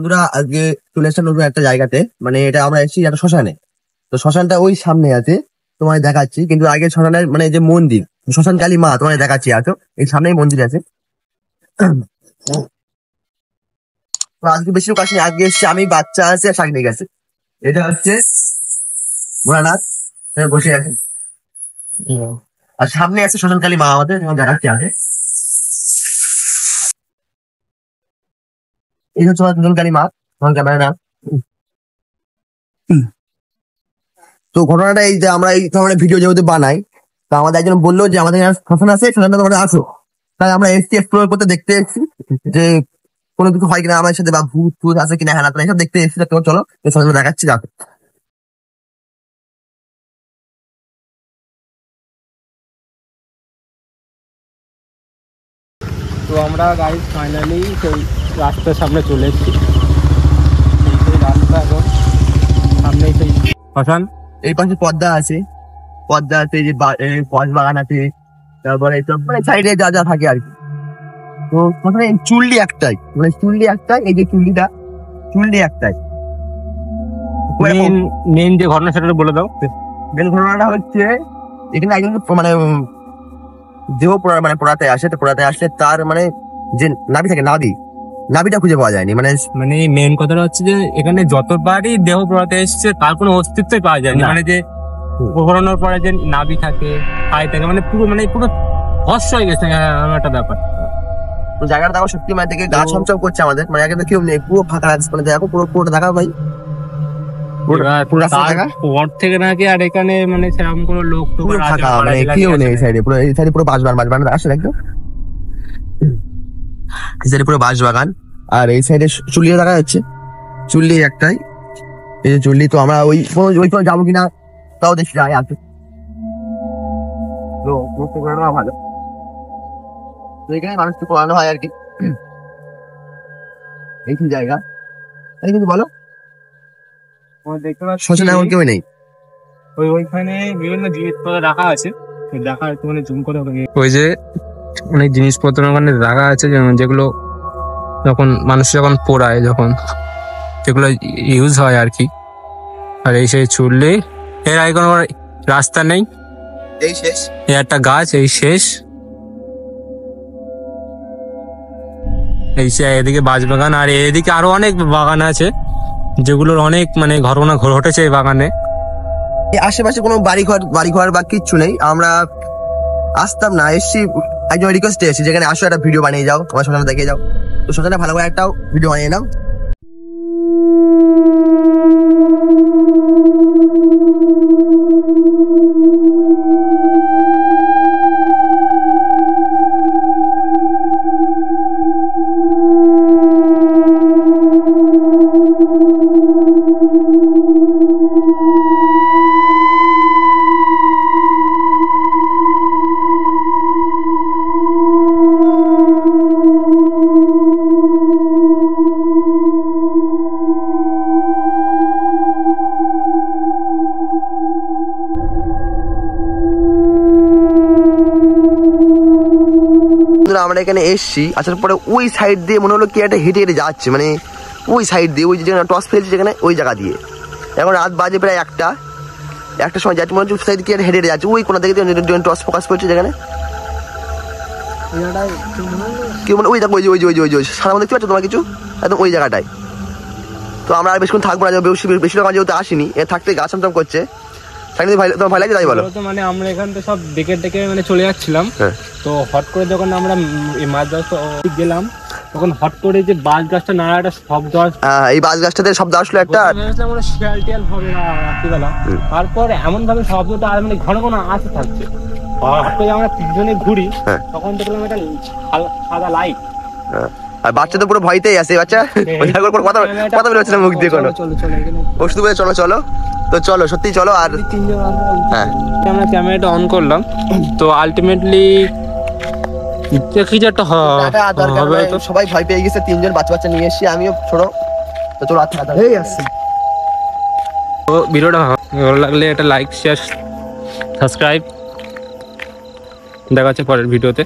বন্ধুরা আজকে চলে এসেছে নতুন একটা জায়গাতে, মানে এটা আমরা এসেছি একটা শ্মশানে। তো শ্মশানটা ওই সামনে আছে, তোমায় দেখাচ্ছি। কিন্তু আগে শ্মশানের মানে যে মন্দির, শ্মশান কালী মা তোমায় দেখাচ্ছি। আছো এই সামনেই মন্দির আছে। তো আজকে বেশি লোক আসেনি, আজকে এসছে আমি, বাচ্চা আছে আর শাকনিক আছে। এটা হচ্ছে ভোলানাথ, বসে আছে। আর সামনে আছে শ্মশান কালী মা, আমাদের দেখাচ্ছি আগে। এই হচ্ছে শ্মশান কালী মা, তোমার ক্যামেরা না। তো ঘটনাটা এই যে আমরা এই ধরনের ভিডিও যেহেতু বানাই, তো আমাদের একজন বললো যে আমাদের এখানে শ্মশান আছে, শ্মশানটা তোমরা আসো। তাই আমরা এসছি এক্সপ্লোর করতে, দেখতে এসেছি যে কোনো কিছু হয় কিনা আমার সাথে, বা ভূত ফুত আছে কিনা, হ্যাঁ এইসব দেখতে এসেছি। তোমার চলো শ্মশানটা দেখাচ্ছি, দেখো। তো আমরা গাইস ফাইনালি সেই রাস্তার সামনে চলে এসেছি। সেই রাস্তা এখন সামনেই সেই শ্মশান। এই পাশে পদ্মা আছে, পদ্মা আছে, এই যে কস বাগান আছে, তারপরে এইসব মানে সাইডে যা যা থাকে আর কি। তো শ্মশানে চুল্লি একটাই, মানে চুল্লি একটাই, এই যে চুল্লিটা, চুল্লি একটাই। মেন যে ঘটনা সেটা বলে দাও। মেন ঘটনাটা হচ্ছে এখানে একজন মানে দেহ মানে পোড়াতে আসে, তো পোড়াতে আসলে তার মানে যে নাভি থাকে, নাভিটা খুঁজে পাওয়া যায়নি। মানে মানে মেন কথাটা হচ্ছে যে এখানে যতবারই দেহ পোড়াতে এসছে তার কোনো অস্তিত্বই পাওয়া যায়নি। মানে যে পোড়ানোর পরে যে নাভি থাকে, পায়ে থাকে, মানে পুরো ভস্ম হয়ে গেছে একটা ব্যাপার। তো জায়গাটা দেখো, সত্যি মানে দেখে গা ছমছম করছে আমাদের। মানে এখানে কেউ নেই, পুরো ফাঁকা আছে। মানে দেখো পুরোটা দেখাও ভাই, পর থেকে নাকি আর এখানে মানে সেরকম কোনো লোক তো ফাঁকা, মানে কেউ নেই এই সাইডে। পুরো এই সাইডে পুরো বাঁশবাগান আসলে একদম, এই সাইডে পুরো বাঁশবাগান। আর এই সাইডে চুল্লি দেখা যাচ্ছে, চুল্লি একটাই, এই যে চুল্লি। তো আমরা ওই সময় যাবো কিনা তাও দেখি, যাই আছে তো ভালো। তো এখানে মানুষ তো পড়ানো হয় আর কি, এই কি জায়গা কিন্তু বলো। শ্মশানে এমন কেউ নেই, ওইখানে বিভিন্ন জিনিসপত্র রাখা আছে, দেখা একটুখানি জুম করে। ওই যে অনেক জিনিসপত্র ওখানে রাখা আছে, যেগুলো যখন মানুষ যখন পোড়ায়, যখন যেগুলো ইউজ হয় আর কি। আর এই সেই চুল্লি, এর আগে কোনো রাস্তা নেই, এই শেষ, এই একটা গাছ, এই শেষ। এই এদিকে বাঁশবাগান, আর এদিকে আরো অনেক বাগান আছে যেগুলোর অনেক মানে ঘটনা ঘটেছে এই বাগানে। আশেপাশে কোনো বাড়িঘর বা কিচ্ছু নেই। আমরা আসতাম না, এসছি একজন রিকোয়েস্টে এসেছি যেখানে আসো একটা ভিডিও বানিয়ে যাও, তোমার শ্মশানে দেখে যাও। তো শ্মশানে ভালো করে একটাও ভিডিও বানিয়ে নাও। আমরা এখানে এসছি, আসার পরে ওই সাইড দিয়ে মনে হলো কি একটা হেঁটে হেঁটে যাচ্ছে, মানে ওই সাইড দিয়ে, ওই যেখানে টস ফেলছে যেখানে, ওই জায়গা দিয়ে। এখন রাত বাজে প্রায় একটা সময় যাচ্ছে, মনে হচ্ছে সাইড কি একটা হেঁটে হেঁটে যাচ্ছে, ওই কোনো দিকে টস ফোকাস করছে যেখানে। কেউ মানে ওই দেখো, ওই সারা দেখতে পাচ্ছ তোমার কিছু, একদম ওই জায়গাটায়। তো আমরা আর বেশিক্ষণ থাকবো না, বেশি লোক যেহেতু আসেনি, থাকতে গাছ আমটাম করছে। তোমার ভয় লাগছে তাই বলো? মানে আমরা এখান থেকে সব ডেকে মানে চলে যাচ্ছিলাম, তো হট করে যখন আমরা এই মাছ গাছটা গেলাম, তখন হট করে যে বাঁশ গাছটা নাড়াটা শব্দ, এই বাঁশ গাছটাতে শব্দ আসলো একটা, শিয়াল টিয়াল হবে না রাত্রিবেলা। তারপর এমন ভাবে শব্দটা আর মানে ঘন ঘন আসতে থাকছে। হট করে আমরা পিছনে ঘুরি, তখন দেখলাম একটা সাদা লাইট। আর বাচ্চা তো পুরো ভয়তেই আছে, বাচ্চা কথা বেরোচ্ছে না মুখ দিয়ে কোনো। ওষুধ বলে চলো চলো, তো চলো সত্যি চলো। আর হ্যাঁ, আমরা ক্যামেরাটা অন করলাম, তো আলটিমেটলি সবাই ভয় পেয়ে গেছে, 3জন বাচ্চা নিয়ে এসেছি, আমিও ছোট। তো চলো আসছি। তো ভিডিওটা ভালো লাগলে একটা লাইক, শেয়ার, সাবস্ক্রাইব। দেখা হচ্ছে পরের ভিডিওতে।